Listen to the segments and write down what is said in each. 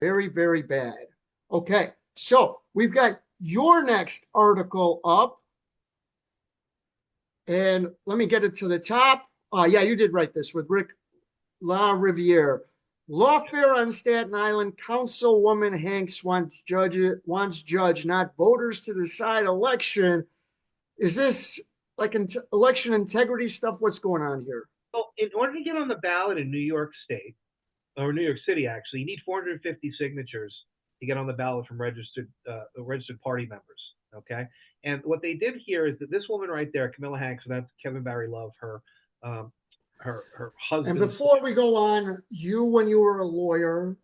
Very, very bad. Okay, so we've got your next article up, and let me get it to the top. Yeah, you did write this with Rick La Riviere. Lawfare on Staten Island. Councilwoman Hanks wants judge, not voters, to decide election. Is this like election integrity stuff? What's going on here? Well, in order to get on the ballot in New York State, or New York City, actually, you need 450 signatures to get on the ballot from registered party members. Okay, and what they did here is that this woman right there, Camilla Hanks, and that's Kevin Barry Love, um, her And husband's. before we go on, you, when you were a lawyer,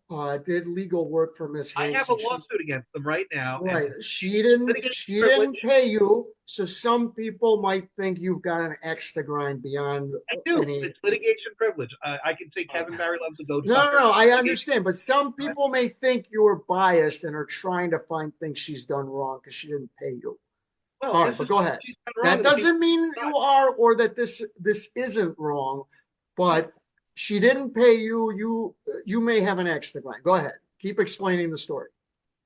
did legal work for Miss I Hanks, have a and she, lawsuit against them right now, and right, litigation she privilege. didn't pay you. So some people might think you've got an axe to grind beyond I do. any. It's litigation privilege. I can say Uh, Kevin Barry Love's a goat no, no, fucker. no, I Litigation. understand, but some people may think you are biased and are trying to find things she's done wrong because she didn't pay you. Well, All this right, but is go what ahead. she's done wrong, That and the people doesn't mean decide. you are, or that this isn't wrong, but she didn't pay you. You may have an axe to grind. Go ahead. Keep explaining the story.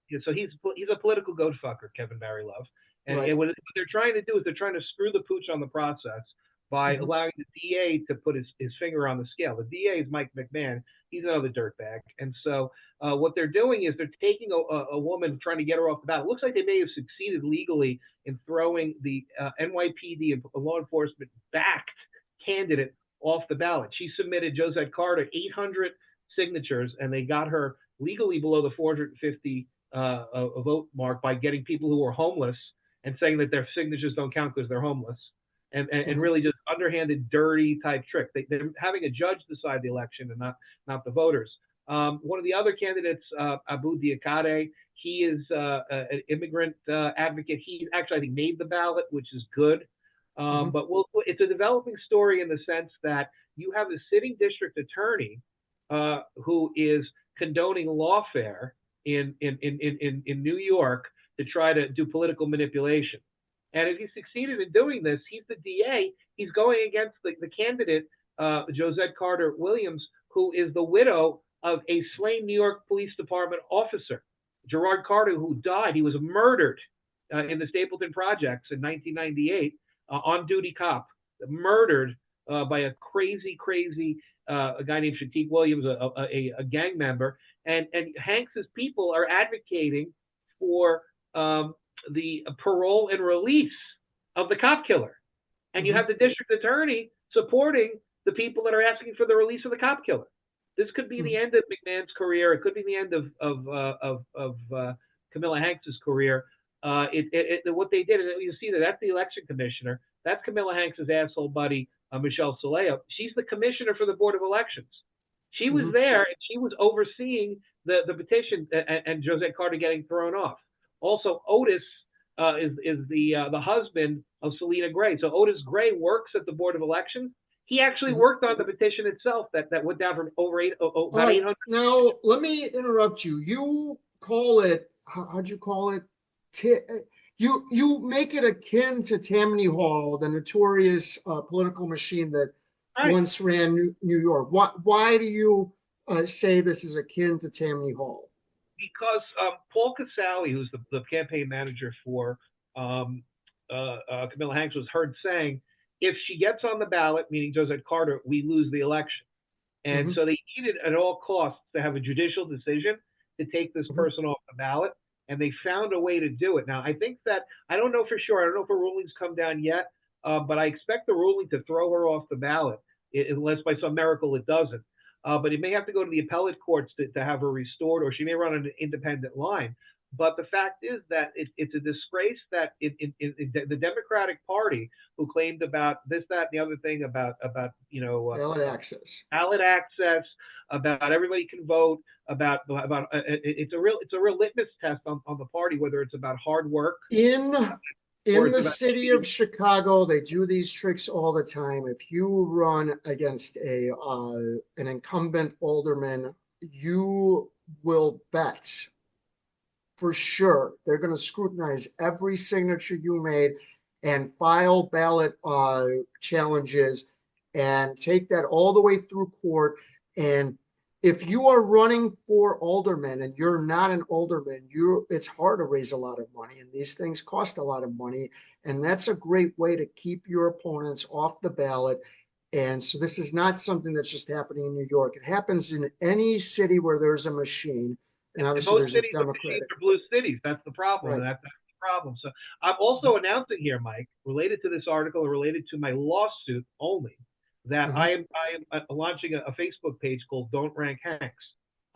Yeah, so he's a political goat fucker, Kevin Barry Love, Right. and what they're trying to do is they're trying to screw the pooch on the process by Mhm. allowing the DA to put his finger on the scale. The DA is Mike McMahon. He's another dirtbag, and so what they're doing is they're taking a woman, trying to get her off the ballot. It looks like they may have succeeded legally in throwing the NYPD and law enforcement backed candidate off the ballot. She submitted Jozette Carter 800 signatures, and they got her legally below the 450 a vote mark by getting people who are homeless and saying that their signatures don't count because they're homeless, and Mhm. really just underhanded, dirty type trick. They're having a judge decide the election and not the voters. One of the other candidates, Abou Diakhate, he is an immigrant advocate. He actually, I think, made the ballot, which is good. Mhm. But it's a developing story in the sense that you have a sitting district attorney who is condoning lawfare in New York to try to do political manipulation. And if he succeeded in doing this, he's the DA. He's going against the candidate, Josette Carter Williams, who is the widow of a slain New York Police Department officer, Gerard Carter, who died. He was murdered in the Stapleton Projects in 1998, on duty cop, murdered by a crazy a guy named Shatik Williams, a gang member, and Hanks's people are advocating for the parole and release of the cop killer, and you Mhm. have the district attorney supporting the people that are asking for the release of the cop killer. This could be the Mhm. end of McMahon's career. It could be the end of Camilla Hanks's career. What they did, and you see that that's the election commissioner. That's Camilla Hanks's asshole buddy, Michelle Soleo. She's the commissioner for the Board of Elections. She was Mhm. there and she was overseeing the petition and Josette Carter getting thrown off. Also, Otis is the husband of Selena Gray. So Otis Gray works at the Board of Elections. He actually Mhm. worked on the petition itself that went down from All about right. 800. Now let me interrupt you. You call it. How'd you call it? You make it akin to Tammany Hall, the notorious political machine that Right. once ran New York. Why do you say this is akin to Tammany Hall? Because Paul Casale, who's the campaign manager for Camilla Hanks, was heard saying, if she gets on the ballot, meaning Josette Carter, we lose the election. And Mhm. so they needed at all costs to have a judicial decision to take this Mhm. person off the ballot. And they found a way to do it. Now, I think that, I don't know for sure, I don't know if a ruling's come down yet, but I expect the ruling to throw her off the ballot, unless by some miracle it doesn't. But it may have to go to the appellate courts to have her restored, or she may run an independent line. But the fact is that it's a disgrace that the Democratic Party, who claimed about this, that, and the other thing about Ballot access. ballot access, about everybody can vote, about it's a real litmus test on the party, whether it's about hard work In or in it's the about city of cheating. Chicago, they do these tricks all the time. If you run against a an incumbent alderman, you will bet for sure they're going to scrutinize every signature you made and file ballot challenges and take that all the way through court. And if you are running for alderman and you're not an alderman, it's hard to raise a lot of money, and these things cost a lot of money. And that's a great way to keep your opponents off the ballot. And so this is not something that's just happening in New York. It happens in any city where there's a machine. And In obviously most there's a cities, the machines Democratic. are blue cities. That's the problem. Right. That's the problem. So I'm also announcing here, Mike, related to this article and related to my lawsuit only, that Mhm. I am launching a Facebook page called "Don't Rank Hanks."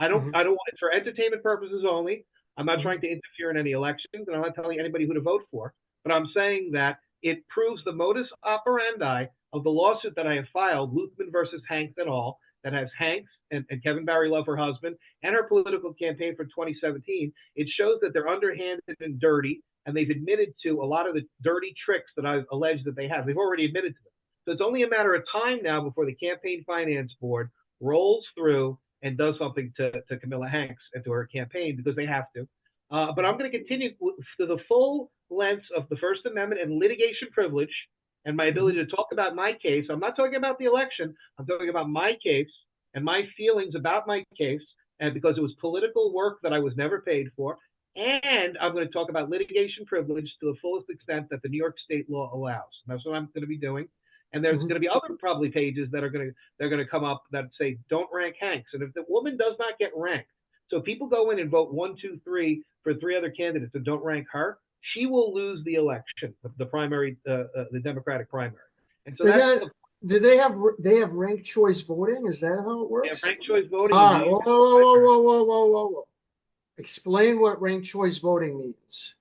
Mhm. I don't want it for entertainment purposes only. I'm not Mhm. trying to interfere in any elections, and I'm not telling anybody who to vote for. But I'm saying that it proves the modus operandi of the lawsuit that I have filed, Luthman versus Hanks et al., that has Hanks and Kevin Barry Love, her husband, and her political campaign for 2017. It shows that they're underhanded and dirty, and they've admitted to a lot of the dirty tricks that I've alleged that they have. They've already admitted to them. So it's only a matter of time now before the Campaign Finance Board rolls through and does something to Camilla Hanks and to her campaign, because they have to. But I'm going to continue to the full length of the First Amendment and litigation privilege and my ability to talk about my case. I'm not talking about the election. I'm talking about my case and my feelings about my case, and because it was political work that I was never paid for. And I'm going to talk about litigation privilege to the fullest extent that the New York state law allows. And that's what I'm going to be doing. And there's Mhm. going to be other probably pages that are going to they're going to come up that say don't rank Hanks. And if the woman does not get ranked, so people go in and vote 1, 2, 3 for 3 other candidates and don't rank her, she will lose the election, the primary, the Democratic primary. And so They that's got, the do they have ranked choice voting? Is that how it works? ranked choice voting in All New right. York Whoa, whoa, whoa, primary. whoa, whoa, whoa, whoa, whoa. Explain what ranked choice voting means.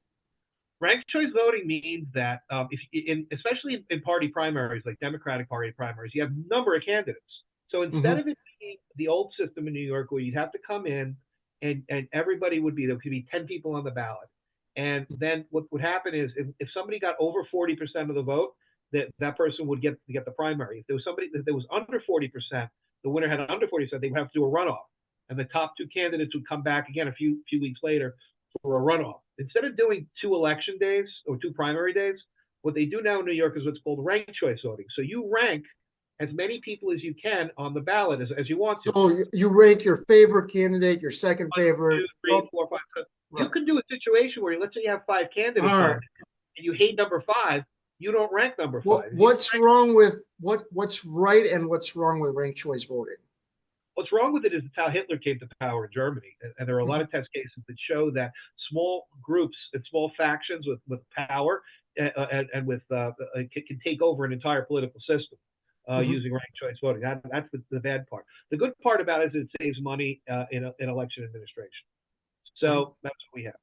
Ranked choice voting means that if especially in party primaries like Democratic Party primaries, you have a number of candidates. So instead Mhm. of it being the old system in New York where you'd have to come in and everybody would be there could be 10 people on the ballot, and then what would happen is if somebody got over 40% of the vote, that person would get the primary. If there was somebody that was under 40%, the winner had under 40%, they would have to do a runoff, and the top 2 candidates would come back again a few weeks later for a runoff. Instead of doing 2 election days or 2 primary days, what they do now in New York is what's called ranked choice voting. So you rank as many people as you can on the ballot as you want to. So you rank your favorite candidate, your second One, favorite. two, three, Oh, four, five. So you right. can do a situation where let's say you have 5 candidates All on right. there and you hate number 5, you don't rank number What 5. If you what's wrong with what's right and what's wrong with ranked choice voting? What's wrong with it is it's how Hitler came to power in Germany. And there are a lot Mhm. of test cases that show that small groups and small factions with power and with can take over an entire political system Mhm. using ranked choice voting. That's the bad part. The good part about it is it saves money in election administration. Mhm. So that's what we have.